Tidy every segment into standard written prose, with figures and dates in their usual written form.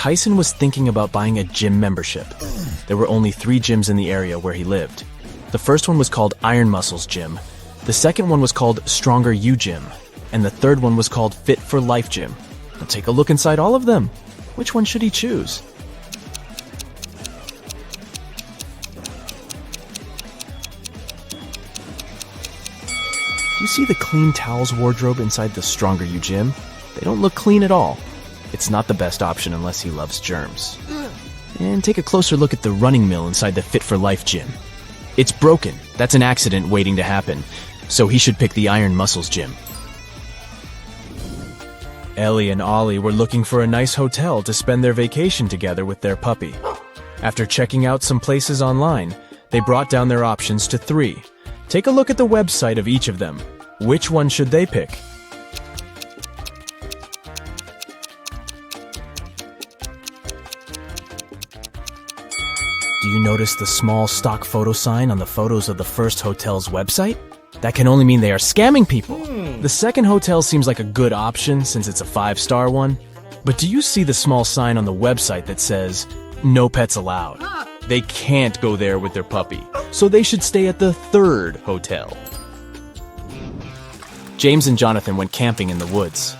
Tyson was thinking about buying a gym membership. There were only 3 gyms in the area where he lived. The first one was called Iron Muscles Gym. The second one was called Stronger You Gym. And the third one was called Fit for Life Gym. Now take a look inside all of them. Which one should he choose? Do you see the clean towels wardrobe inside the Stronger You Gym? They don't look clean at all. It's not the best option unless he loves germs. And take a closer look at the running mill inside the Fit for Life Gym. It's broken. That's an accident waiting to happen. So he should pick the Iron Muscles Gym. Ellie and Ollie were looking for a nice hotel to spend their vacation together with their puppy. After checking out some places online, they brought down their options to 3. Take a look at the website of each of them. Which one should they pick? Do you notice the small stock photo sign on the photos of the first hotel's website? That can only mean they are scamming people. The second hotel seems like a good option since it's a 5-star one. But do you see the small sign on the website that says, "No pets allowed"? They can't go there with their puppy, so they should stay at the third hotel. James and Jonathan went camping in the woods.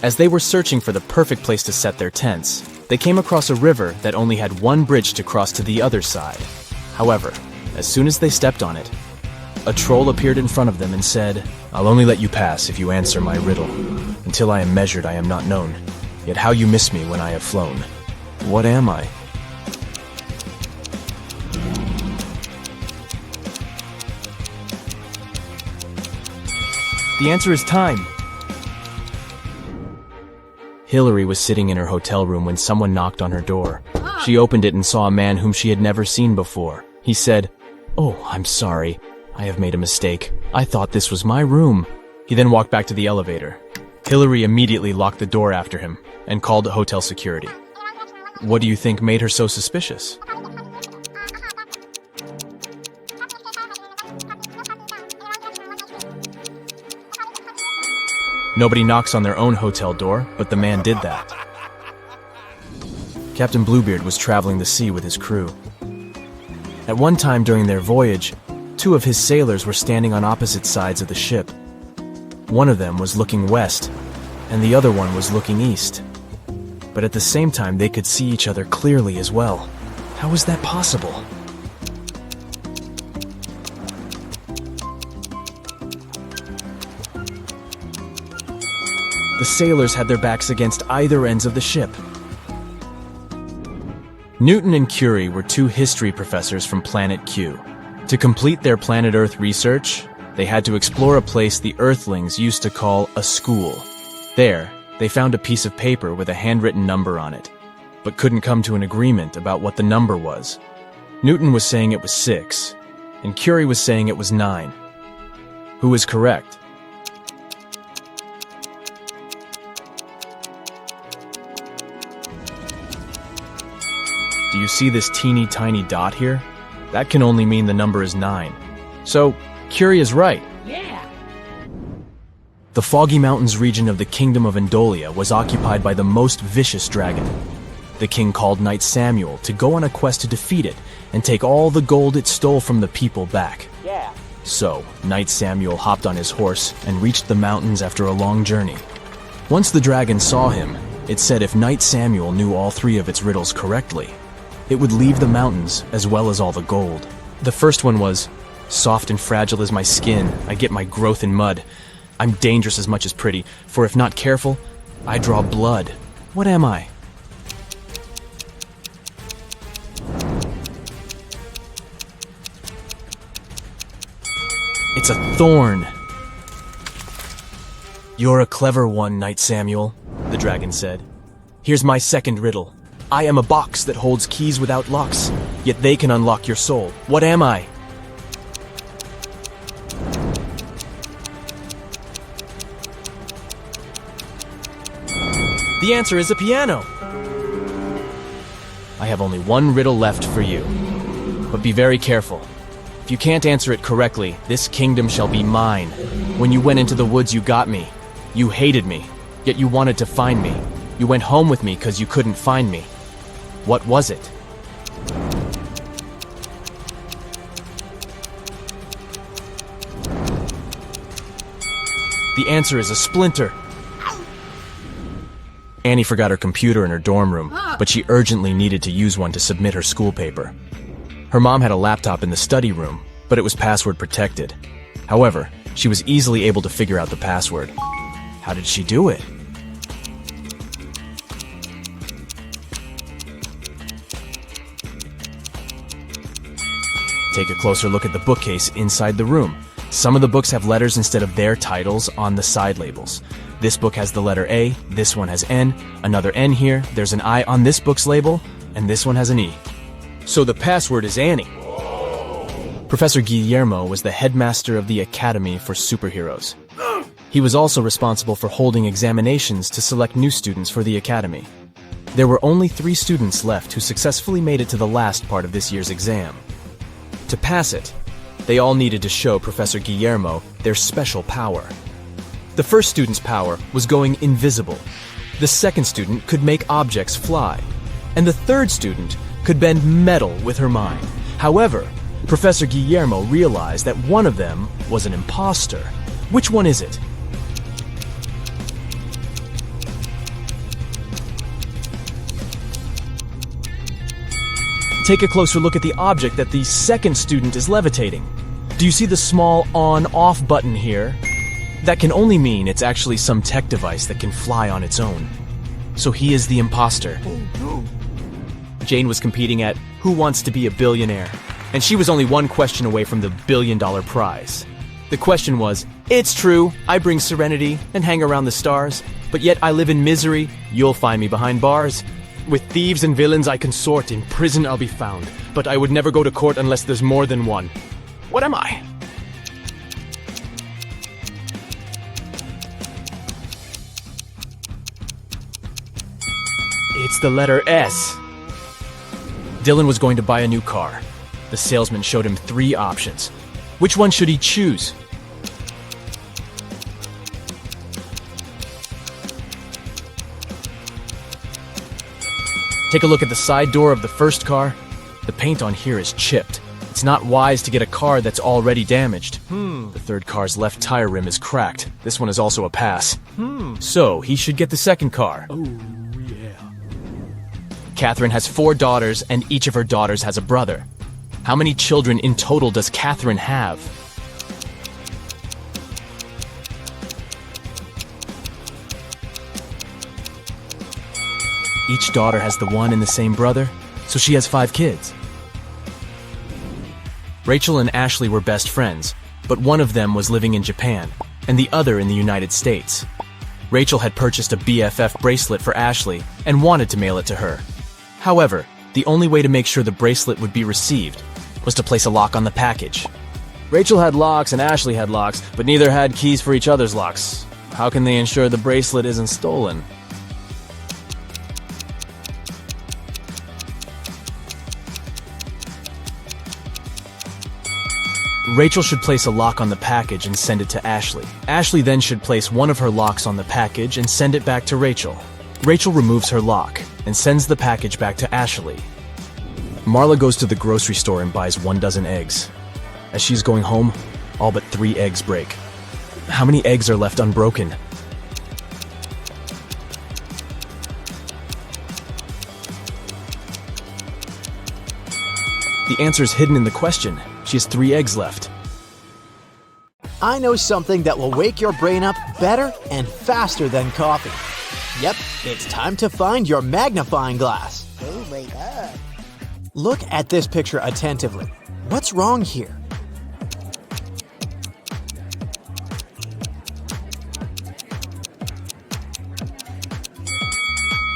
As they were searching for the perfect place to set their tents, they came across a river that only had one bridge to cross to the other side. However, as soon as they stepped on it, a troll appeared in front of them and said, "I'll only let you pass if you answer my riddle. Until I am measured, I am not known. Yet how you miss me when I have flown. What am I?" The answer is time. Hillary was sitting in her hotel room when someone knocked on her door. She opened it and saw a man whom she had never seen before. He said, "Oh, I'm sorry. I have made a mistake. I thought this was my room." He then walked back to the elevator. Hillary immediately locked the door after him and called hotel security. What do you think made her so suspicious? Nobody knocks on their own hotel door, but the man did that. Captain Bluebeard was traveling the sea with his crew. At one time during their voyage, 2 of his sailors were standing on opposite sides of the ship. One of them was looking west, and the other one was looking east. But at the same time, they could see each other clearly as well. How was that possible? The sailors had their backs against either ends of the ship. Newton and Curie were 2 history professors from Planet Q. To complete their planet Earth research, they had to explore a place the Earthlings used to call a school. There, they found a piece of paper with a handwritten number on it, but couldn't come to an agreement about what the number was. Newton was saying it was 6, and Curie was saying it was 9. Who was correct? Do you see this teeny tiny dot here? That can only mean the number is 9. So, Curie is right. Yeah. The Foggy Mountains region of the Kingdom of Endolia was occupied by the most vicious dragon. The king called Knight Samuel to go on a quest to defeat it and take all the gold it stole from the people back. Yeah. So, Knight Samuel hopped on his horse and reached the mountains after a long journey. Once the dragon saw him, it said if Knight Samuel knew all 3 of its riddles correctly, it would leave the mountains as well as all the gold. The first one was, "Soft and fragile is my skin, I get my growth in mud. I'm dangerous as much as pretty, for if not careful, I draw blood. What am I?" It's a thorn. "You're a clever one, Knight Samuel," the dragon said. "Here's my second riddle. I am a box that holds keys without locks, yet they can unlock your soul. What am I?" The answer is a piano. I have only one riddle left for you, but be very careful. If you can't answer it correctly, this kingdom shall be mine. When you went into the woods, you got me. You hated me, yet you wanted to find me. You went home with me because you couldn't find me. What was it? The answer is a splinter. Annie forgot her computer in her dorm room, but she urgently needed to use one to submit her school paper. Her mom had a laptop in the study room, but it was password protected. However, she was easily able to figure out the password. How did she do it? Take a closer look at the bookcase inside the room. Some of the books have letters instead of their titles on the side labels. This book has the letter A, this one has N, another N here, there's an I on this book's label, and this one has an E. So the password is Annie. Professor Guillermo was the headmaster of the Academy for Superheroes. He was also responsible for holding examinations to select new students for the Academy. There were only 3 students left who successfully made it to the last part of this year's exam. To pass it, they all needed to show Professor Guillermo their special power. The first student's power was going invisible. The second student could make objects fly. And the third student could bend metal with her mind. However, Professor Guillermo realized that one of them was an impostor. Which one is it? Take a closer look at the object that the second student is levitating. Do you see the small on-off button here? That can only mean it's actually some tech device that can fly on its own. So he is the imposter. Jane was competing at Who Wants to Be a Billionaire? And she was only one question away from the $1 billion prize. The question was, it's true, I bring serenity and hang around the stars, but yet I live in misery, you'll find me behind bars. With thieves and villains I consort, in prison I'll be found, but I would never go to court unless there's more than one. What am I? It's the letter S. Dylan was going to buy a new car. The salesman showed him 3 options. Which one should he choose? Take a look at the side door of the first car. The paint on here is chipped. It's not wise to get a car that's already damaged. The third car's left tire rim is cracked. This one is also a pass. So he should get the second car. Oh, yeah. Catherine has 4 daughters, and each of her daughters has a brother. How many children in total does Catherine have? Each daughter has the one and the same brother, so she has 5 kids. Rachel and Ashley were best friends, but one of them was living in Japan, and the other in the United States. Rachel had purchased a BFF bracelet for Ashley and wanted to mail it to her. However, the only way to make sure the bracelet would be received was to place a lock on the package. Rachel had locks and Ashley had locks, but neither had keys for each other's locks. How can they ensure the bracelet isn't stolen? Rachel should place a lock on the package and send it to Ashley. Ashley then should place one of her locks on the package and send it back to Rachel. Rachel removes her lock and sends the package back to Ashley. Marla goes to the grocery store and buys 1 dozen eggs. As she's going home, all but 3 eggs break. How many eggs are left unbroken? The answer is hidden in the question. She has 3 eggs left. I know something that will wake your brain up better and faster than coffee. Yep, it's time to find your magnifying glass. Oh my god. Look at this picture attentively. What's wrong here?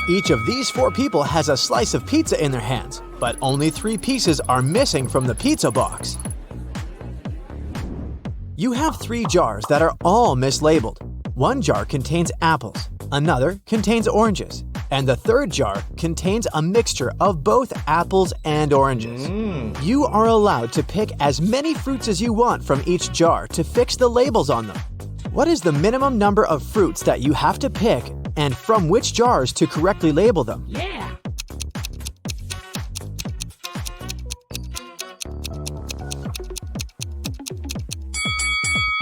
Each of these 4 people has a slice of pizza in their hands, but only 3 pieces are missing from the pizza box. You have 3 jars that are all mislabeled. One jar contains apples, another contains oranges, and the third jar contains a mixture of both apples and oranges. You are allowed to pick as many fruits as you want from each jar to fix the labels on them. What is the minimum number of fruits that you have to pick and from which jars to correctly label them. Yeah.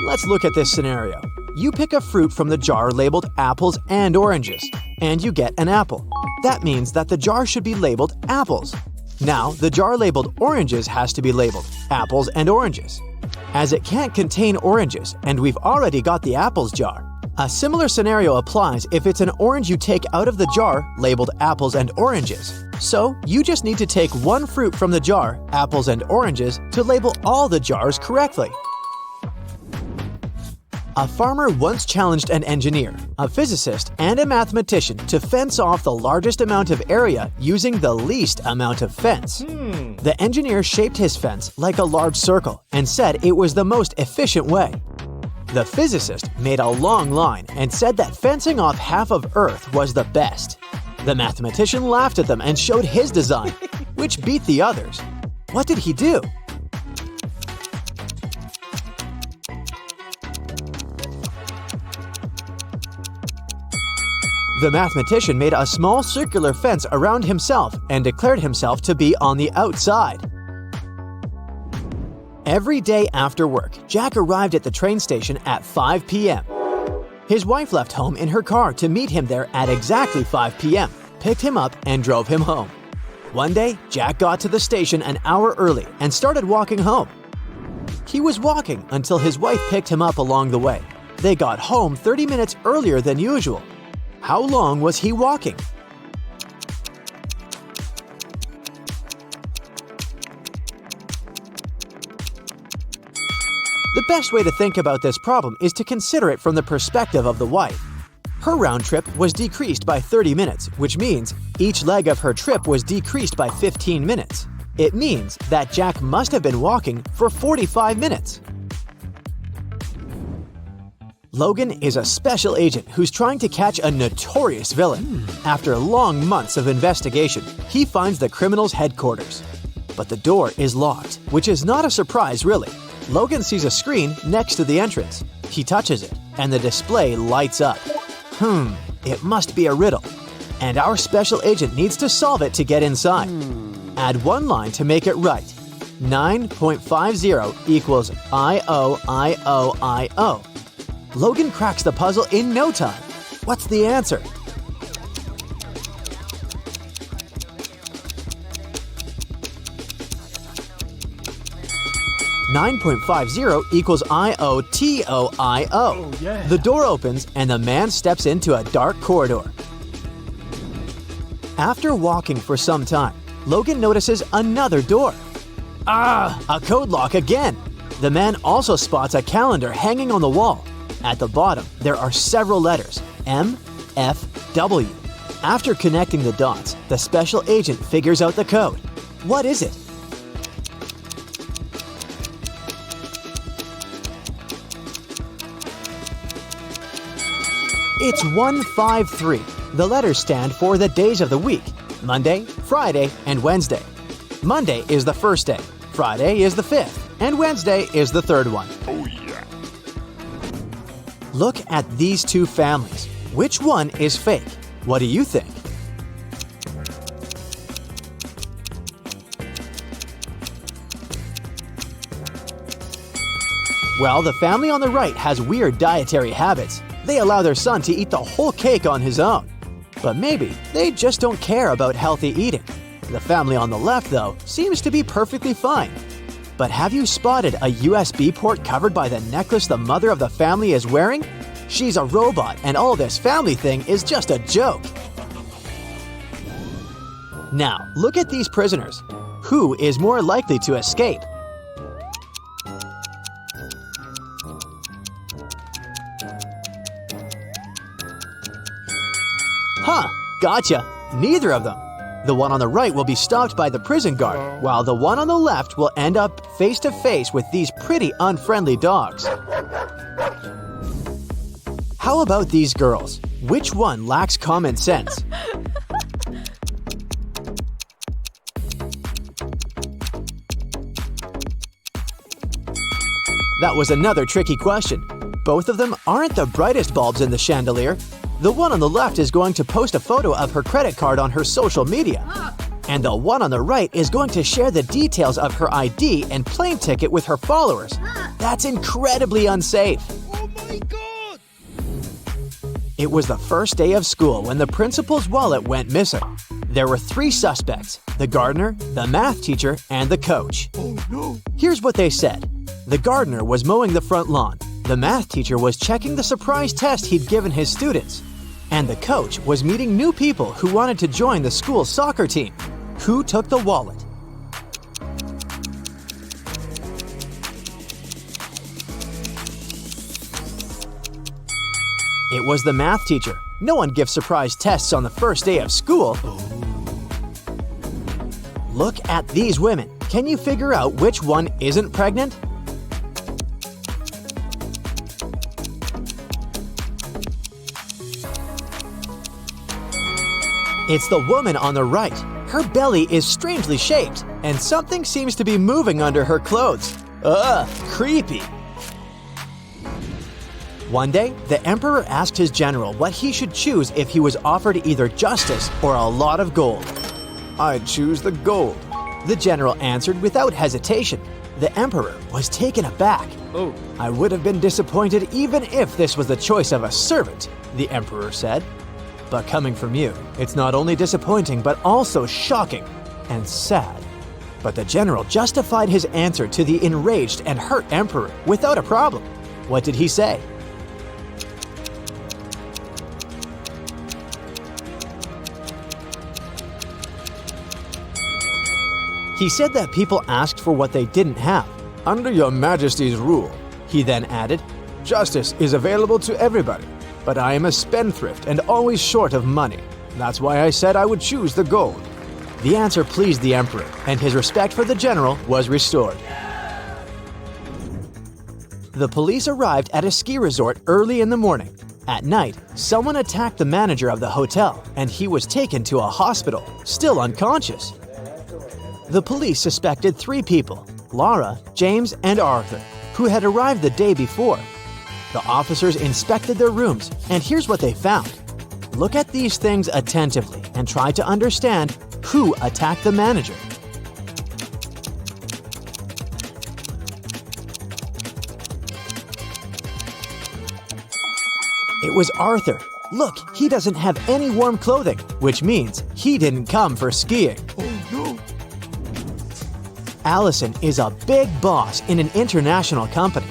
Let's look at this scenario. You pick a fruit from the jar labeled apples and oranges, and you get an apple. That means that the jar should be labeled apples. Now, the jar labeled oranges has to be labeled apples and oranges. As it can't contain oranges, and we've already got the apples jar, a similar scenario applies if it's an orange you take out of the jar labeled apples and oranges. So, you just need to take one fruit from the jar, apples and oranges, to label all the jars correctly. A farmer once challenged an engineer, a physicist, and a mathematician to fence off the largest amount of area using the least amount of fence. The engineer shaped his fence like a large circle and said it was the most efficient way. The physicist made a long line and said that fencing off half of Earth was the best. The mathematician laughed at them and showed his design, which beat the others. What did he do? The mathematician made a small circular fence around himself and declared himself to be on the outside. Every day after work, Jack arrived at the train station at 5 p.m. His wife left home in her car to meet him there at exactly 5 p.m., picked him up, and drove him home. One day, Jack got to the station an hour early and started walking home. He was walking until his wife picked him up along the way. They got home 30 minutes earlier than usual. How long was he walking? The best way to think about this problem is to consider it from the perspective of the wife. Her round trip was decreased by 30 minutes, which means each leg of her trip was decreased by 15 minutes. It means that Jack must have been walking for 45 minutes. Logan is a special agent who's trying to catch a notorious villain. After long months of investigation, he finds the criminal's headquarters. But the door is locked, which is not a surprise really. Logan sees a screen next to the entrance. He touches it, and the display lights up. It must be a riddle. And our special agent needs to solve it to get inside. Add one line to make it right. 9.50 equals I-O-I-O-I-O. Logan cracks the puzzle in no time. What's the answer? $9.50 equals I-O-T-O-I-O. Oh, yeah. The door opens and the man steps into a dark corridor. After walking for some time, Logan notices another door. A code lock again. The man also spots a calendar hanging on the wall. At the bottom, there are several letters, M, F, W. After connecting the dots, the special agent figures out the code. What is it? It's 153. The letters stand for the days of the week: Monday, Friday, and Wednesday. Monday is the first day, Friday is the fifth, and Wednesday is the third one. Oh, yeah. Look at these two families. Which one is fake? What do you think? Well, the family on the right has weird dietary habits. They allow their son to eat the whole cake on his own. But maybe they just don't care about healthy eating. The family on the left, though, seems to be perfectly fine. But have you spotted a USB port covered by the necklace the mother of the family is wearing? She's a robot, and all this family thing is just a joke. Now, look at these prisoners. Who is more likely to escape? Gotcha! Neither of them. The one on the right will be stopped by the prison guard, while the one on the left will end up face to face with these pretty unfriendly dogs. How about these girls? Which one lacks common sense? That was another tricky question. Both of them aren't the brightest bulbs in the chandelier. The one on the left is going to post a photo of her credit card on her social media. And the one on the right is going to share the details of her ID and plane ticket with her followers. That's incredibly unsafe. Oh my God! It was the first day of school when the principal's wallet went missing. There were 3 suspects: the gardener, the math teacher, and the coach. Oh no! Here's what they said. The gardener was mowing the front lawn. The math teacher was checking the surprise test he'd given his students. And the coach was meeting new people who wanted to join the school's soccer team. Who took the wallet? It was the math teacher. No one gives surprise tests on the first day of school. Look at these women. Can you figure out which one isn't pregnant? It's the woman on the right. Her belly is strangely shaped, and something seems to be moving under her clothes. Ugh, creepy. One day, the emperor asked his general what he should choose if he was offered either justice or a lot of gold. "I'd choose the gold," the general answered without hesitation. The emperor was taken aback. Oh. "I would have been disappointed even if this was the choice of a servant," the emperor said. "But coming from you, it's not only disappointing but also shocking and sad." But the general justified his answer to the enraged and hurt emperor without a problem. What did he say? He said that people asked for what they didn't have. "Under your majesty's rule," he then added, "justice is available to everybody. But I am a spendthrift and always short of money. That's why I said I would choose the gold." The answer pleased the emperor, and his respect for the general was restored. The police arrived at a ski resort early in the morning. At night, someone attacked the manager of the hotel, and he was taken to a hospital, still unconscious. The police suspected 3 people, Laura, James, and Arthur, who had arrived the day before. The officers inspected their rooms, and here's what they found. Look at these things attentively and try to understand who attacked the manager. It was Arthur. Look, he doesn't have any warm clothing, which means he didn't come for skiing. Oh no! Allison is a big boss in an international company.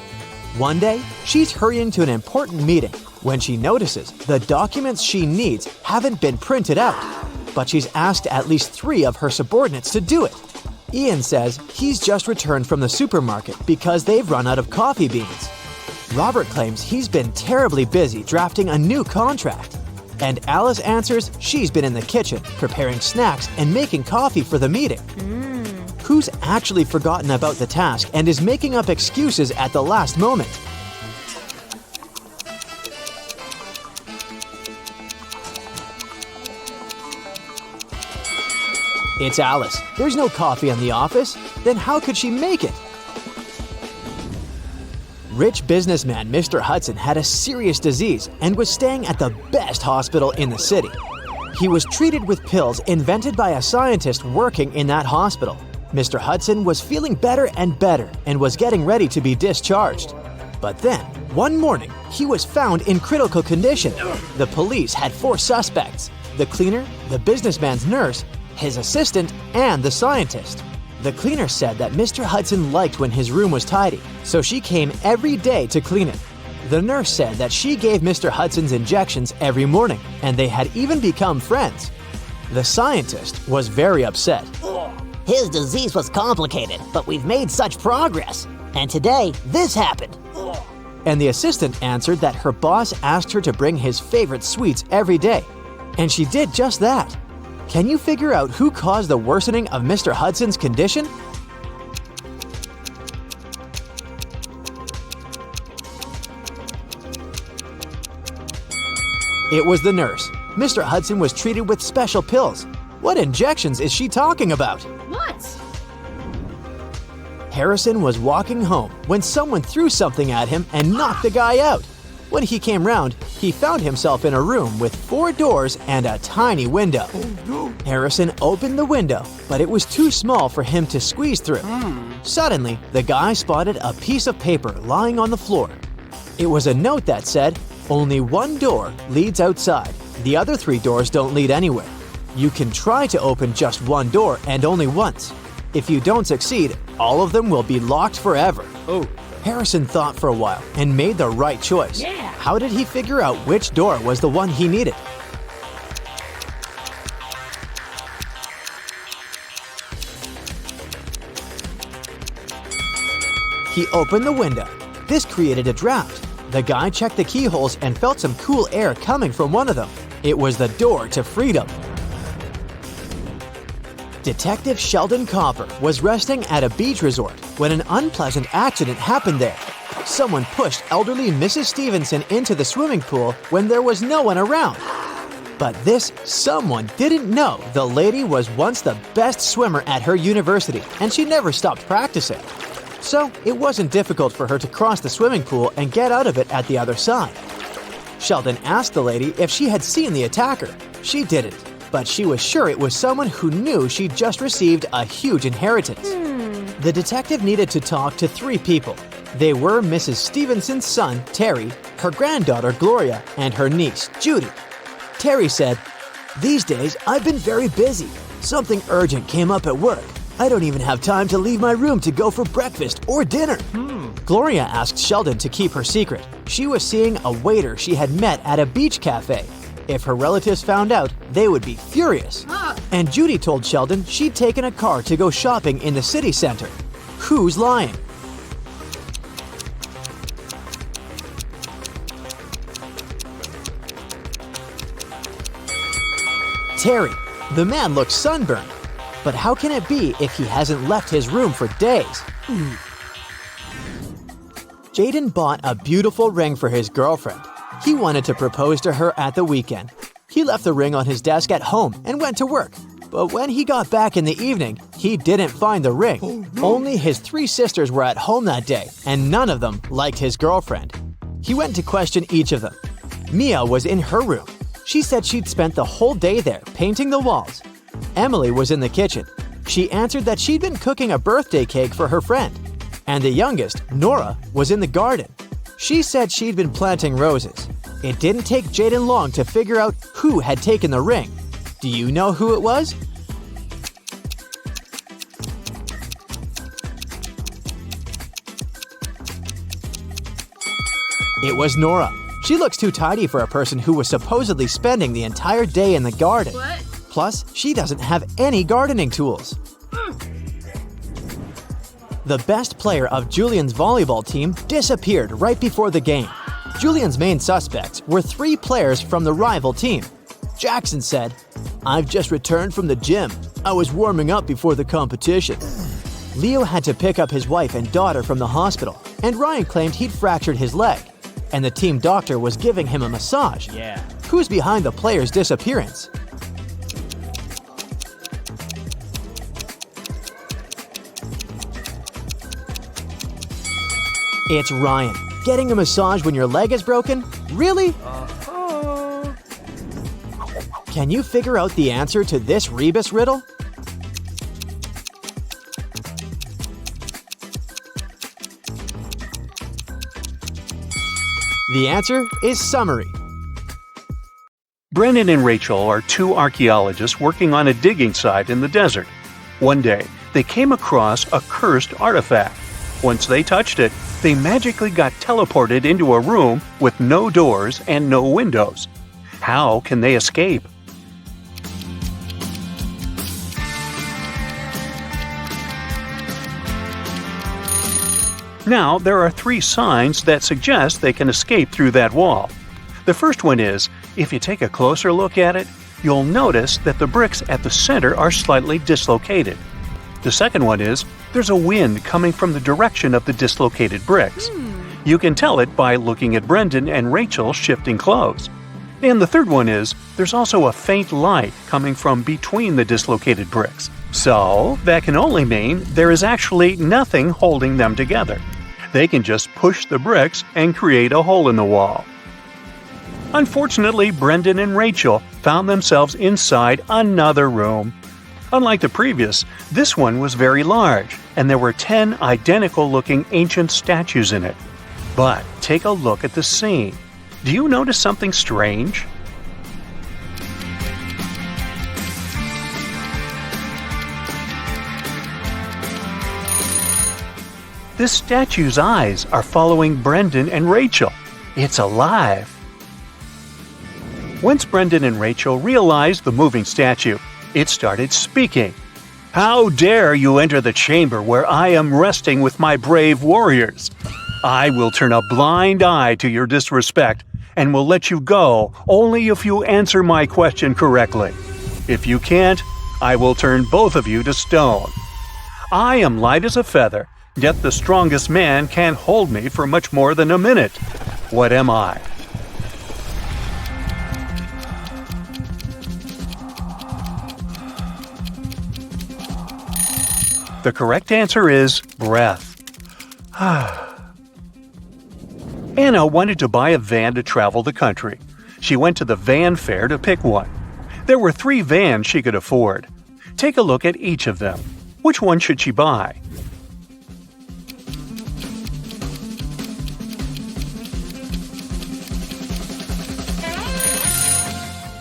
One day, she's hurrying to an important meeting when she notices the documents she needs haven't been printed out, but she's asked at least 3 of her subordinates to do it. Ian says he's just returned from the supermarket because they've run out of coffee beans. Robert claims he's been terribly busy drafting a new contract. And Alice answers she's been in the kitchen preparing snacks and making coffee for the meeting. Who's actually forgotten about the task and is making up excuses at the last moment? It's Alice. There's no coffee in the office. Then how could she make it? Rich businessman Mr. Hudson had a serious disease and was staying at the best hospital in the city. He was treated with pills invented by a scientist working in that hospital. Mr. Hudson was feeling better and better and was getting ready to be discharged. But then, one morning, he was found in critical condition. The police had 4 suspects: the cleaner, the businessman's nurse, his assistant, and the scientist. The cleaner said that Mr. Hudson liked when his room was tidy, so she came every day to clean it. The nurse said that she gave Mr. Hudson's injections every morning, and they had even become friends. The scientist was very upset. His disease was complicated, but we've made such progress. And today, this happened. And the assistant answered that her boss asked her to bring his favorite sweets every day. And she did just that. Can you figure out who caused the worsening of Mr. Hudson's condition? It was the nurse. Mr. Hudson was treated with special pills. What injections is she talking about? What? Harrison was walking home when someone threw something at him and knocked the guy out. When he came round, he found himself in a room with 4 doors and a tiny window. Harrison opened the window, but it was too small for him to squeeze through. Suddenly, the guy spotted a piece of paper lying on the floor. It was a note that said, "Only one door leads outside. The other 3 doors don't lead anywhere. You can try to open just one door and only once. If you don't succeed, all of them will be locked forever." Harrison thought for a while and made the right choice. How did he figure out which door was the one he needed? He opened the window. This created a draft. The guy checked the keyholes and felt some cool air coming from one of them. It was the door to freedom. Detective Sheldon Copper was resting at a beach resort when an unpleasant accident happened there. Someone pushed elderly Mrs. Stevenson into the swimming pool when there was no one around. But this someone didn't know the lady was once the best swimmer at her university and she never stopped practicing. So it wasn't difficult for her to cross the swimming pool and get out of it at the other side. Sheldon asked the lady if she had seen the attacker. She didn't, but she was sure it was someone who knew she'd just received a huge inheritance. The detective needed to talk to 3 people. They were Mrs. Stevenson's son, Terry, her granddaughter, Gloria, and her niece, Judy. Terry said, "These days, I've been very busy. Something urgent came up at work. I don't even have time to leave my room to go for breakfast or dinner." Gloria asked Sheldon to keep her secret. She was seeing a waiter she had met at a beach cafe. If her relatives found out, they would be furious. And Judy told Sheldon she'd taken a car to go shopping in the city center. Who's lying? Terry. The man looks sunburned. But how can it be if he hasn't left his room for days? Jaden bought a beautiful ring for his girlfriend. He wanted to propose to her at the weekend. He left the ring on his desk at home and went to work. But when he got back in the evening, he didn't find the ring. Only his 3 sisters were at home that day, and none of them liked his girlfriend. He went to question each of them. Mia was in her room. She said she'd spent the whole day there painting the walls. Emily was in the kitchen. She answered that she'd been cooking a birthday cake for her friend. And the youngest, Nora, was in the garden. She said she'd been planting roses. It didn't take Jaden long to figure out who had taken the ring. Do you know who it was? It was Nora. She looks too tidy for a person who was supposedly spending the entire day in the garden. Plus, she doesn't have any gardening tools. The best player of Julian's volleyball team disappeared right before the game. Julian's main suspects were 3 players from the rival team. Jackson said, "I've just returned from the gym. I was warming up before the competition." Leo had to pick up his wife and daughter from the hospital, and Ryan claimed he'd fractured his leg, and the team doctor was giving him a massage. Who's behind the player's disappearance? It's Ryan. Getting a massage when your leg is broken? Really? Can you figure out the answer to this rebus riddle? The answer is summary. Brennan and Rachel are 2 archaeologists working on a digging site in the desert. One day, they came across a cursed artifact. Once they touched it, they magically got teleported into a room with no doors and no windows. How can they escape? Now, there are 3 signs that suggest they can escape through that wall. The first one is, if you take a closer look at it, you'll notice that the bricks at the center are slightly dislocated. The second one is, there's a wind coming from the direction of the dislocated bricks. You can tell it by looking at Brendan and Rachel shifting clothes. And the third one is, there's also a faint light coming from between the dislocated bricks. So, that can only mean there is actually nothing holding them together. They can just push the bricks and create a hole in the wall. Unfortunately, Brendan and Rachel found themselves inside another room. Unlike the previous, this one was very large, and there were 10 identical-looking ancient statues in it. But take a look at the scene. Do you notice something strange? This statue's eyes are following Brendan and Rachel. It's alive. Once Brendan and Rachel realized the moving statue, it started speaking. "How dare you enter the chamber where I am resting with my brave warriors? I will turn a blind eye to your disrespect and will let you go only if you answer my question correctly. If you can't, I will turn both of you to stone. I am light as a feather, yet the strongest man can't hold me for much more than a minute. What am I?" The correct answer is breath. Anna wanted to buy a van to travel the country. She went to the van fair to pick one. There were 3 vans she could afford. Take a look at each of them. Which one should she buy?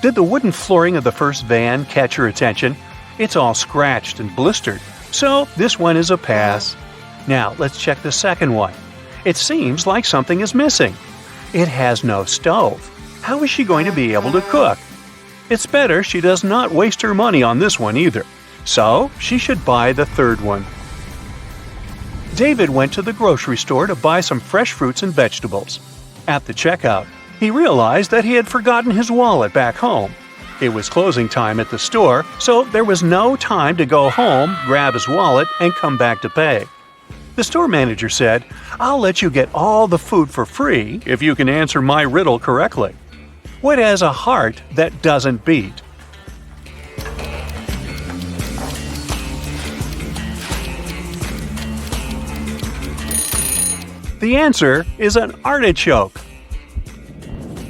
Did the wooden flooring of the first van catch your attention? It's all scratched and blistered, so this one is a pass. Now let's check the second one. It seems like something is missing. It has no stove. How is she going to be able to cook? It's better she does not waste her money on this one either, so she should buy the third one. David went to the grocery store to buy some fresh fruits and vegetables. At the checkout, he realized that he had forgotten his wallet back home. It was closing time at the store, so there was no time to go home, grab his wallet, and come back to pay. The store manager said, "I'll let you get all the food for free if you can answer my riddle correctly. What has a heart that doesn't beat?" The answer is an artichoke.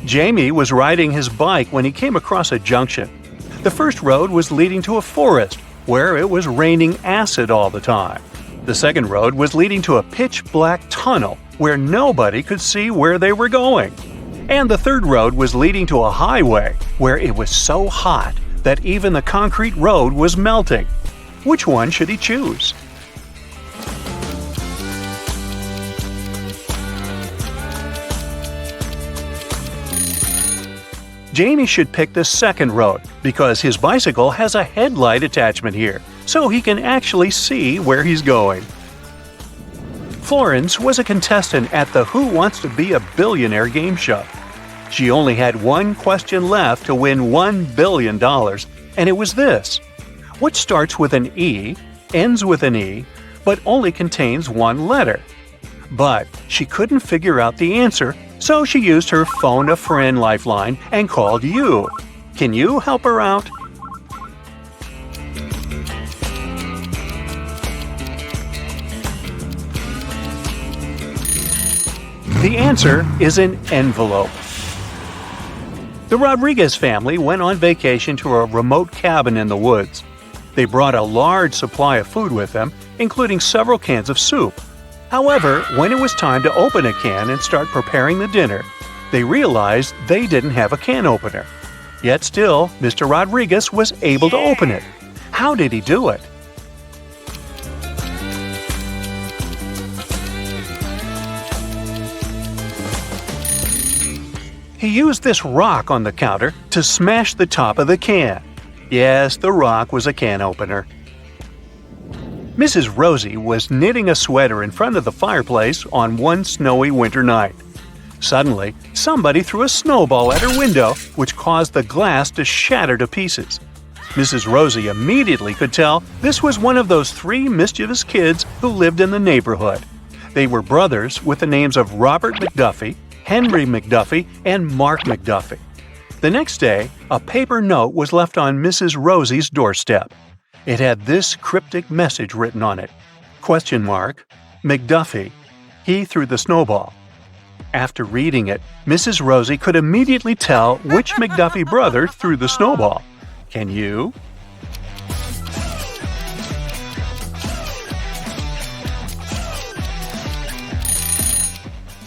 Jamie was riding his bike when he came across a junction. The first road was leading to a forest where it was raining acid all the time. The second road was leading to a pitch-black tunnel where nobody could see where they were going. And the third road was leading to a highway where it was so hot that even the concrete road was melting. Which one should he choose? Jamie should pick the second road because his bicycle has a headlight attachment here, so he can actually see where he's going. Florence was a contestant at the Who Wants to Be a Billionaire game show. She only had one question left to win $1 billion, and it was this. What starts with an E, ends with an E, but only contains one letter? But she couldn't figure out the answer, so she used her phone-a-friend lifeline and called you. Can you help her out? The answer is an envelope. The Rodriguez family went on vacation to a remote cabin in the woods. They brought a large supply of food with them, including several cans of soup. However, when it was time to open a can and start preparing the dinner, they realized they didn't have a can opener. Yet still, Mr. Rodriguez was able to open it. How did he do it? He used this rock on the counter to smash the top of the can. Yes, the rock was a can opener. Mrs. Rosie was knitting a sweater in front of the fireplace on one snowy winter night. Suddenly, somebody threw a snowball at her window, which caused the glass to shatter to pieces. Mrs. Rosie immediately could tell this was one of those 3 mischievous kids who lived in the neighborhood. They were brothers with the names of Robert McDuffie, Henry McDuffie, and Mark McDuffie. The next day, a paper note was left on Mrs. Rosie's doorstep. It had this cryptic message written on it. ? McDuffie. He threw the snowball. After reading it, Mrs. Rosie could immediately tell which McDuffie brother threw the snowball. Can you?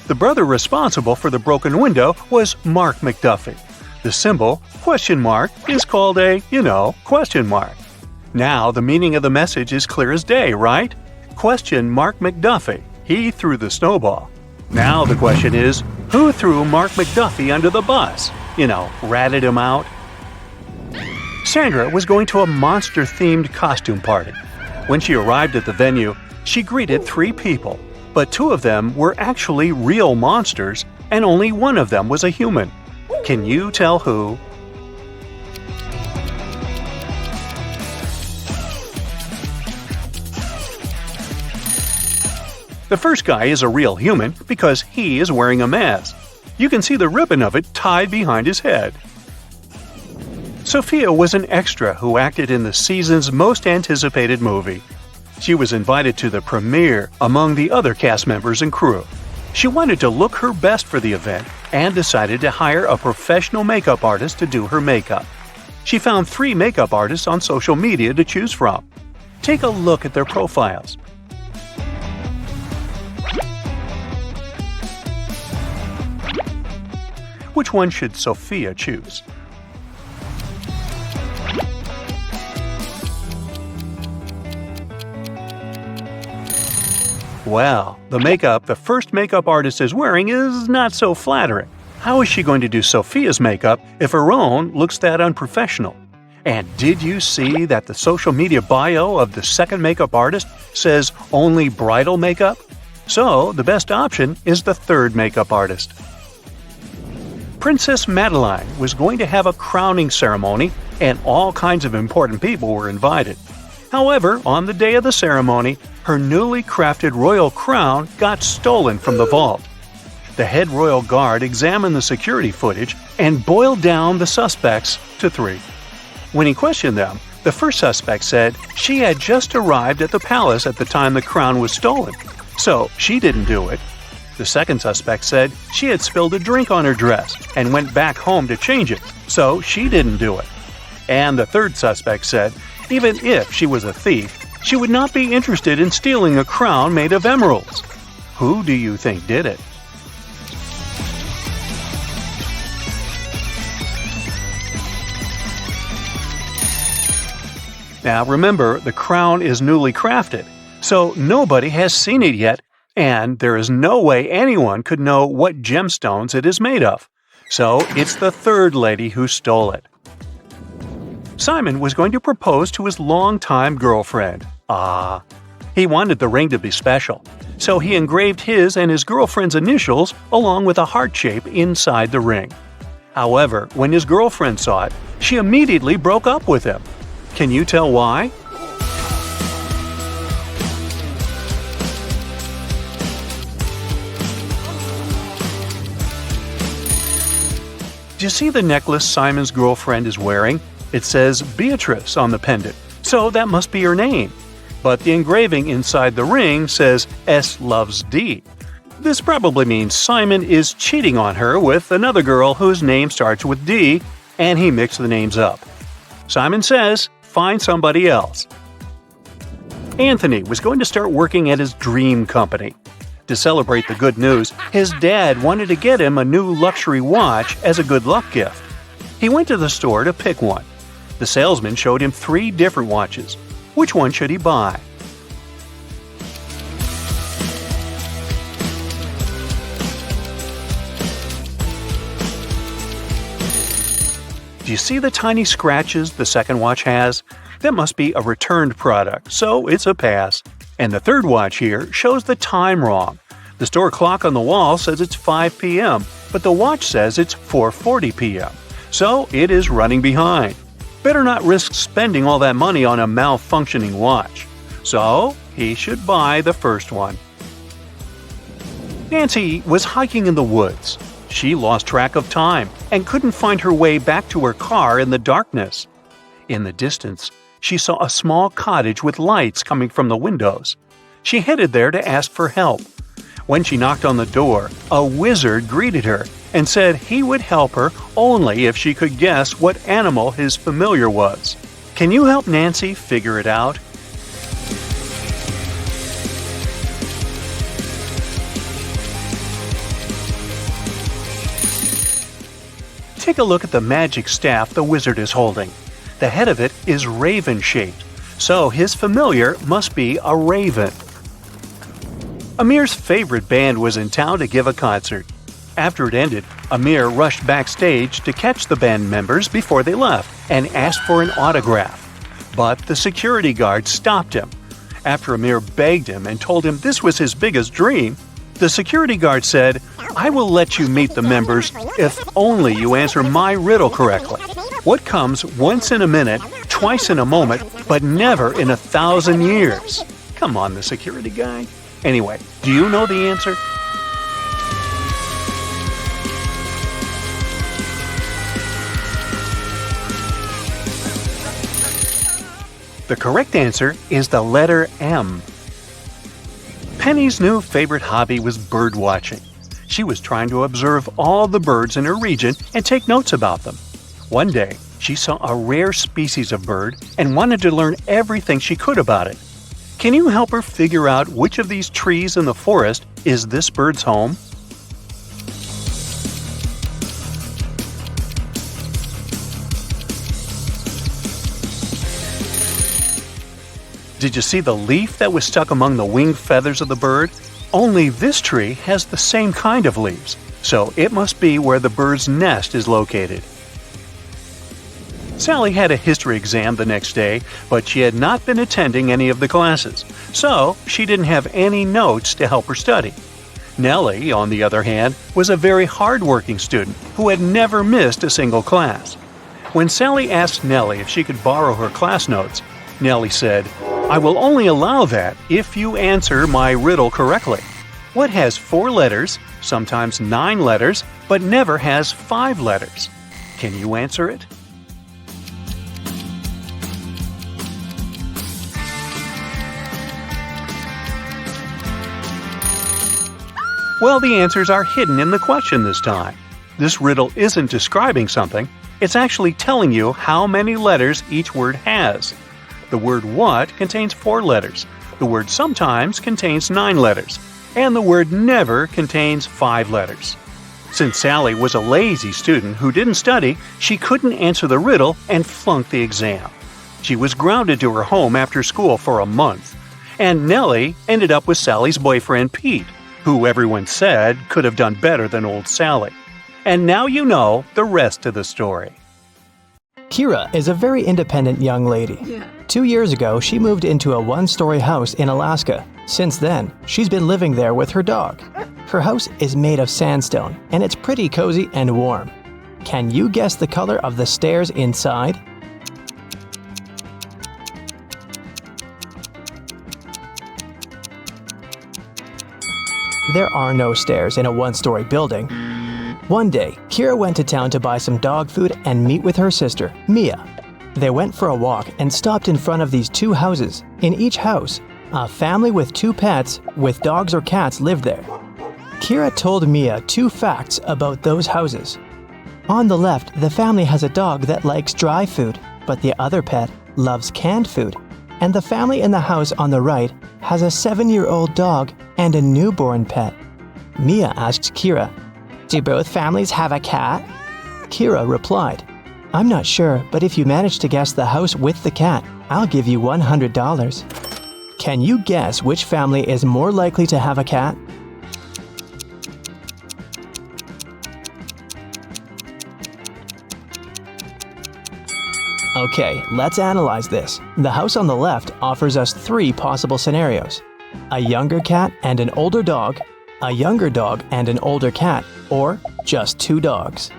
The brother responsible for the broken window was Mark McDuffie. The symbol, question mark, is called a, question mark. Now the meaning of the message is clear as day, right? Question Mark McDuffie. He threw the snowball. Now the question is, who threw Mark McDuffie under the bus? Ratted him out? Sandra was going to a monster-themed costume party. When she arrived at the venue, she greeted 3 people, but 2 of them were actually real monsters, and only one of them was a human. Can you tell who? The first guy is a real human because he is wearing a mask. You can see the ribbon of it tied behind his head. Sophia was an extra who acted in the season's most anticipated movie. She was invited to the premiere among the other cast members and crew. She wanted to look her best for the event and decided to hire a professional makeup artist to do her makeup. She found 3 makeup artists on social media to choose from. Take a look at their profiles. Which one should Sophia choose? Well, the makeup the first makeup artist is wearing is not so flattering. How is she going to do Sophia's makeup if her own looks that unprofessional? And did you see that the social media bio of the second makeup artist says only bridal makeup? So the best option is the third makeup artist. Princess Madeline was going to have a crowning ceremony, and all kinds of important people were invited. However, on the day of the ceremony, her newly crafted royal crown got stolen from the vault. The head royal guard examined the security footage and boiled down the suspects to 3. When he questioned them, the first suspect said she had just arrived at the palace at the time the crown was stolen, so she didn't do it. The second suspect said she had spilled a drink on her dress and went back home to change it, so she didn't do it. And the third suspect said even if she was a thief, she would not be interested in stealing a crown made of emeralds. Who do you think did it? Now remember, the crown is newly crafted, so nobody has seen it yet, and there is no way anyone could know what gemstones it is made of. So it's the third lady who stole it. Simon was going to propose to his longtime girlfriend. He wanted the ring to be special, so he engraved his and his girlfriend's initials along with a heart shape inside the ring. However, when his girlfriend saw it, she immediately broke up with him. Can you tell why? Do you see the necklace Simon's girlfriend is wearing? It says Beatrice on the pendant, so that must be her name. But the engraving inside the ring says S loves D. This probably means Simon is cheating on her with another girl whose name starts with D, and he mixed the names up. Simon says, find somebody else. Anthony was going to start working at his dream company. To celebrate the good news, his dad wanted to get him a new luxury watch as a good luck gift. He went to the store to pick one. The salesman showed him 3 different watches. Which one should he buy? Do you see the tiny scratches the second watch has? That must be a returned product, so it's a pass. And the third watch here shows the time wrong. The store clock on the wall says it's 5 p.m., but the watch says it's 4:40 p.m., so it is running behind. Better not risk spending all that money on a malfunctioning watch. So he should buy the first one. Nancy was hiking in the woods. She lost track of time and couldn't find her way back to her car in the darkness. In the distance, she saw a small cottage with lights coming from the windows. She headed there to ask for help. When she knocked on the door, a wizard greeted her and said he would help her only if she could guess what animal his familiar was. Can you help Nancy figure it out? Take a look at the magic staff the wizard is holding. The head of it is raven-shaped, so his familiar must be a raven. Amir's favorite band was in town to give a concert. After it ended, Amir rushed backstage to catch the band members before they left and asked for an autograph. But the security guard stopped him. After Amir begged him and told him this was his biggest dream, the security guard said, "I will let you meet the members if only you answer my riddle correctly. What comes once in a minute, twice in a moment, but never in 1,000 years?" Come on, the security guy. Anyway, do you know the answer? The correct answer is the letter M. Penny's new favorite hobby was bird watching. She was trying to observe all the birds in her region and take notes about them. One day, she saw a rare species of bird and wanted to learn everything she could about it. Can you help her figure out which of these trees in the forest is this bird's home? Did you see the leaf that was stuck among the wing feathers of the bird? Only this tree has the same kind of leaves, so it must be where the bird's nest is located. Sally had a history exam the next day, but she had not been attending any of the classes, so she didn't have any notes to help her study. Nellie, on the other hand, was a very hard-working student who had never missed a single class. When Sally asked Nellie if she could borrow her class notes, Nellie said, "I will only allow that if you answer my riddle correctly. What has 4 letters, sometimes 9 letters, but never has 5 letters? Can you answer it?" Well, the answers are hidden in the question this time. This riddle isn't describing something, it's actually telling you how many letters each word has. The word what contains 4 letters, the word sometimes contains 9 letters, and the word never contains 5 letters. Since Sally was a lazy student who didn't study, she couldn't answer the riddle and flunked the exam. She was grounded to her home after school for a month. And Nellie ended up with Sally's boyfriend Pete, who everyone said could have done better than old Sally. And now you know the rest of the story. Kira is a very independent young lady. 2 years ago, she moved into a 1-story house in Alaska. Since then, she's been living there with her dog. Her house is made of sandstone, and it's pretty cozy and warm. Can you guess the color of the stairs inside? There are no stairs in a 1-story building. One day, Kira went to town to buy some dog food and meet with her sister, Mia. They went for a walk and stopped in front of these 2 houses. In each house, a family with 2 pets with dogs or cats lived there. Kira told Mia 2 facts about those houses. On the left, the family has a dog that likes dry food, but the other pet loves canned food. And the family in the house on the right has a 7-year-old dog and a newborn pet. Mia asked Kira, "Do both families have a cat?" Kira replied, "I'm not sure, but if you manage to guess the house with the cat, I'll give you $100. Can you guess which family is more likely to have a cat? Okay, let's analyze this. The house on the left offers us 3 possible scenarios: a younger cat and an older dog, a younger dog and an older cat, or just 2 dogs.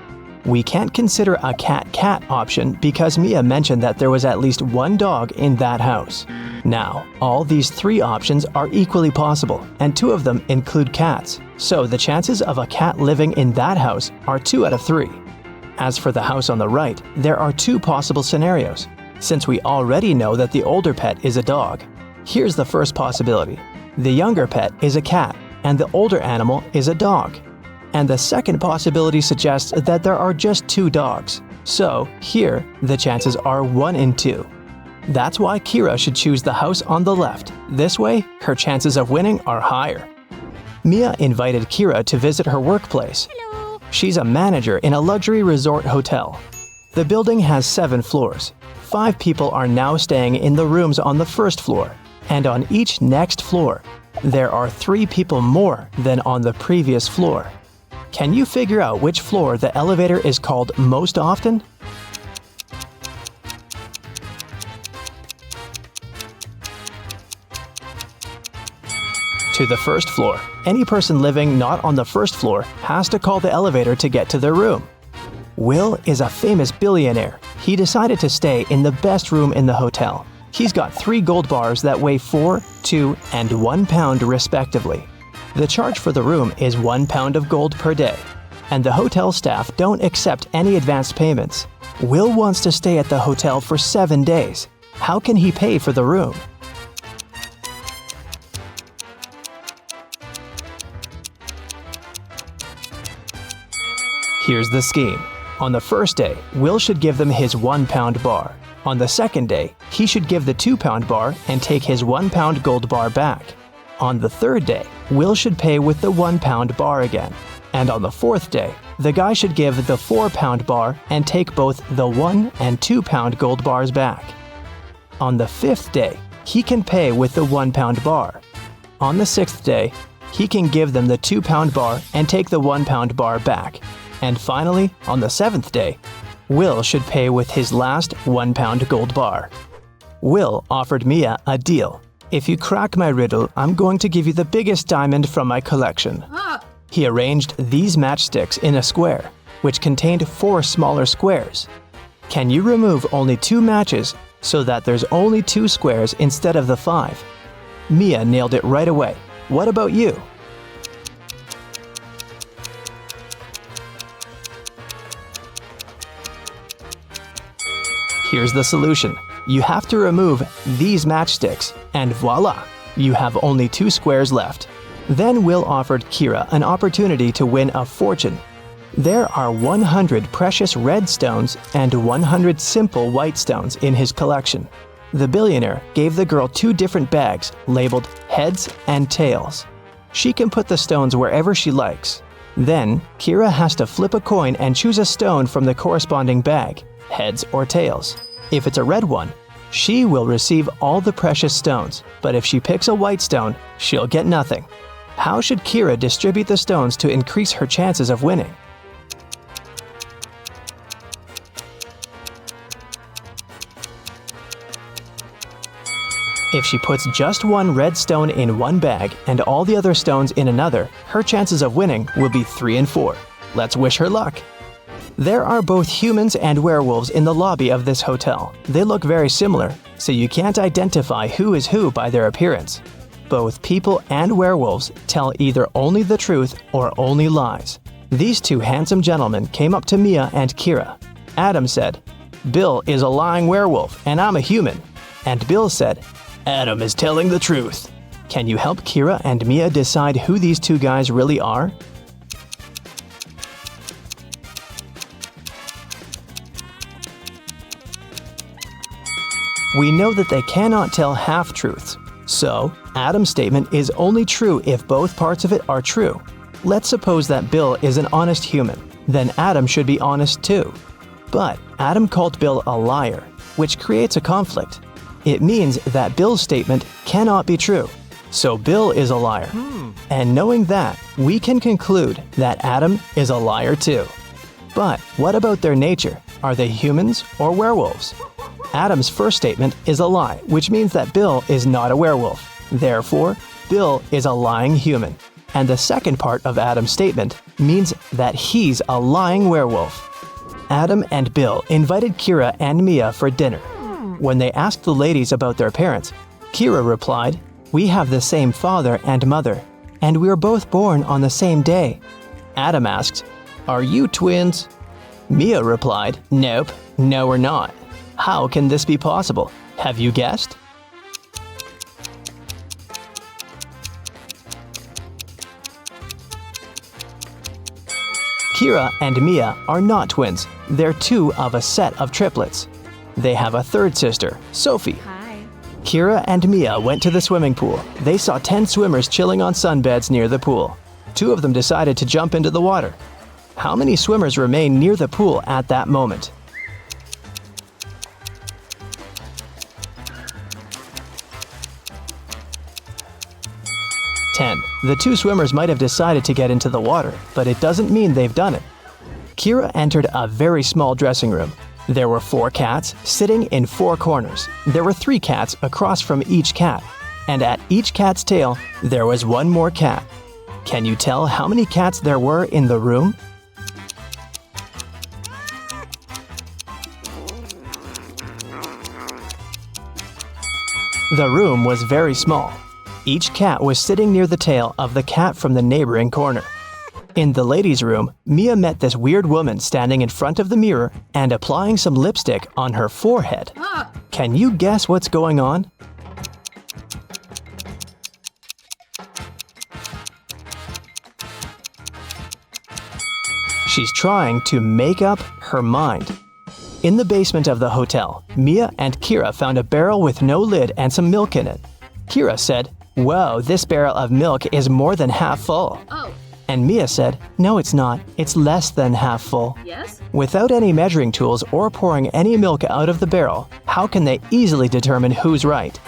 We can't consider a cat-cat option because Mia mentioned that there was at least 1 dog in that house. Now, all these 3 options are equally possible, and 2 of them include cats, so the chances of a cat living in that house are 2 out of 3. As for the house on the right, there are 2 possible scenarios. Since we already know that the older pet is a dog, here's the first possibility. The younger pet is a cat, and the older animal is a dog. And the second possibility suggests that there are just 2 dogs. So, here, the chances are 1 in 2. That's why Kira should choose the house on the left. This way, her chances of winning are higher. Mia invited Kira to visit her workplace. Hello. She's a manager in a luxury resort hotel. The building has 7 floors. 5 people are now staying in the rooms on the first floor, and on each next floor, there are 3 people more than on the previous floor. Can you figure out which floor the elevator is called most often? To the first floor. Any person living not on the first floor has to call the elevator to get to their room. Will is a famous billionaire. He decided to stay in the best room in the hotel. He's got 3 gold bars that weigh 4, 2, and 1 pound respectively. The charge for the room is 1 pound of gold per day, and the hotel staff don't accept any advanced payments. Will wants to stay at the hotel for 7 days. How can he pay for the room? Here's the scheme. On the first day, Will should give them his 1 pound bar. On the second day, he should give the 2 pound bar and take his 1 pound gold bar back. On the third day, Will should pay with the 1 pound bar again. And on the fourth day, the guy should give the 4 pound bar and take both the 1 and 2 pound gold bars back. On the fifth day, he can pay with the 1 pound bar. On the sixth day, he can give them the 2 pound bar and take the 1 pound bar back. And finally, on the 7th day, Will should pay with his last 1 pound gold bar. Will offered Mia a deal. If you crack my riddle, I'm going to give you the biggest diamond from my collection. He arranged these matchsticks in a square, which contained 4 smaller squares. Can you remove only 2 matches so that there's only 2 squares instead of the 5? Mia nailed it right away. What about you? Here's the solution. You have to remove these matchsticks, and voila, you have only 2 squares left. Then Will offered Kira an opportunity to win a fortune. There are 100 precious red stones and 100 simple white stones in his collection. The billionaire gave the girl 2 different bags labeled heads and tails. She can put the stones wherever she likes. Then, Kira has to flip a coin and choose a stone from the corresponding bag, heads or tails. If it's a red one, she will receive all the precious stones, but if she picks a white stone, she'll get nothing. How should Kira distribute the stones to increase her chances of winning? If she puts just 1 red stone in one bag and all the other stones in another, her chances of winning will be 3 and 4. Let's wish her luck. There are both humans and werewolves in the lobby of this hotel. They look very similar, so you can't identify who is who by their appearance. Both people and werewolves tell either only the truth or only lies. These 2 handsome gentlemen came up to Mia and Kira. Adam said, "Bill is a lying werewolf and I'm a human." And Bill said, "Adam is telling the truth." Can you help Kira and Mia decide who these 2 guys really are? We know that they cannot tell half-truths. So, Adam's statement is only true if both parts of it are true. Let's suppose that Bill is an honest human. Then Adam should be honest too. But Adam called Bill a liar, which creates a conflict. It means that Bill's statement cannot be true. So Bill is a liar. And knowing that, we can conclude that Adam is a liar too. But what about their nature? Are they humans or werewolves? Adam's first statement is a lie, which means that Bill is not a werewolf. Therefore, Bill is a lying human. And the second part of Adam's statement means that he's a lying werewolf. Adam and Bill invited Kira and Mia for dinner. When they asked the ladies about their parents, Kira replied, "We have the same father and mother, and we were both born on the same day." Adam asked, "Are you twins?" Mia replied, "Nope, no we're not." How can this be possible? Have you guessed? Kira and Mia are not twins. They're two of a set of triplets. They have a third sister, Sophie. Hi. Kira and Mia went to the swimming pool. They saw 10 swimmers chilling on sunbeds near the pool. 2 of them decided to jump into the water. How many swimmers remain near the pool at that moment? 10. The 2 swimmers might have decided to get into the water, but it doesn't mean they've done it. Kira entered a very small dressing room. There were 4 cats sitting in 4 corners. There were 3 cats across from each cat. And at each cat's tail, there was 1 more cat. Can you tell how many cats there were in the room? The room was very small. Each cat was sitting near the tail of the cat from the neighboring corner. In the ladies' room, Mia met this weird woman standing in front of the mirror and applying some lipstick on her forehead. Can you guess what's going on? She's trying to make up her mind. In the basement of the hotel, Mia and Kira found a barrel with no lid and some milk in it. Kira said, "Whoa, this barrel of milk is more than half full." Oh, And Mia said, "No, it's not. It's less than half full." yes? Without any measuring tools or pouring any milk out of the barrel, how can they easily determine who's right?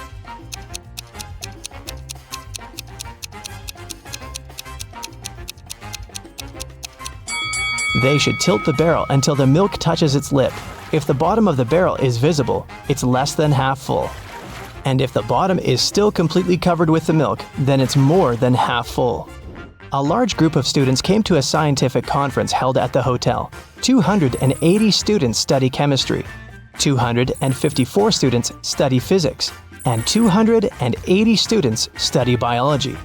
They should tilt the barrel until the milk touches its lip. If the bottom of the barrel is visible, it's less than half full. And if the bottom is still completely covered with the milk, then it's more than half full. A large group of students came to a scientific conference held at the hotel. 280 students study chemistry, 254 students study physics, and 280 students study biology.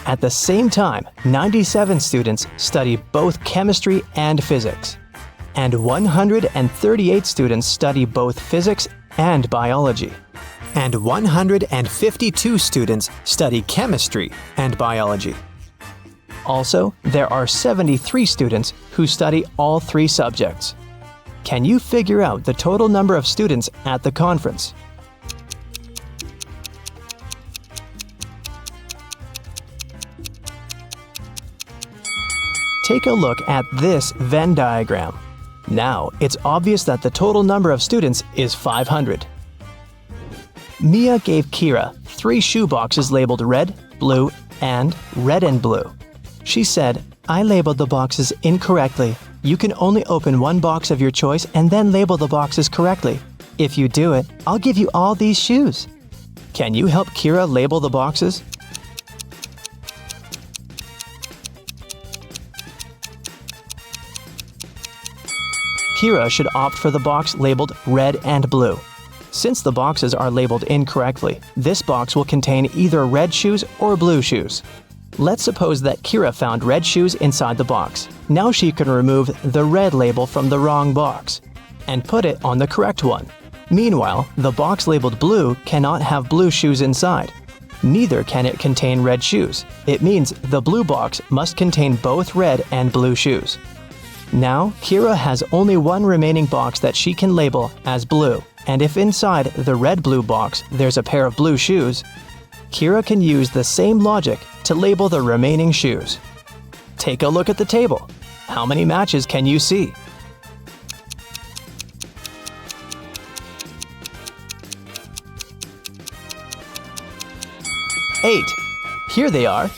At the same time, 97 students study both chemistry and physics, and 138 students study both physics and biology. And 152 students study chemistry and biology. Also, there are 73 students who study all 3 subjects. Can you figure out the total number of students at the conference? Take a look at this Venn diagram. Now, it's obvious that the total number of students is 500. Mia gave Kira 3 shoe boxes labeled red, blue, and red and blue. She said, "I labeled the boxes incorrectly. You can only open one box of your choice and then label the boxes correctly. If you do it, I'll give you all these shoes." Can you help Kira label the boxes? Kira should opt for the box labeled red and blue. Since the boxes are labeled incorrectly, this box will contain either red shoes or blue shoes. Let's suppose that Kira found red shoes inside the box. Now she can remove the red label from the wrong box and put it on the correct one. Meanwhile, the box labeled blue cannot have blue shoes inside. Neither can it contain red shoes. It means the blue box must contain both red and blue shoes. Now, Kira has only one remaining box that she can label as blue, and if inside the red-blue box there's a pair of blue shoes, Kira can use the same logic to label the remaining shoes. Take a look at the table. How many matches can you see? 8. Here they are.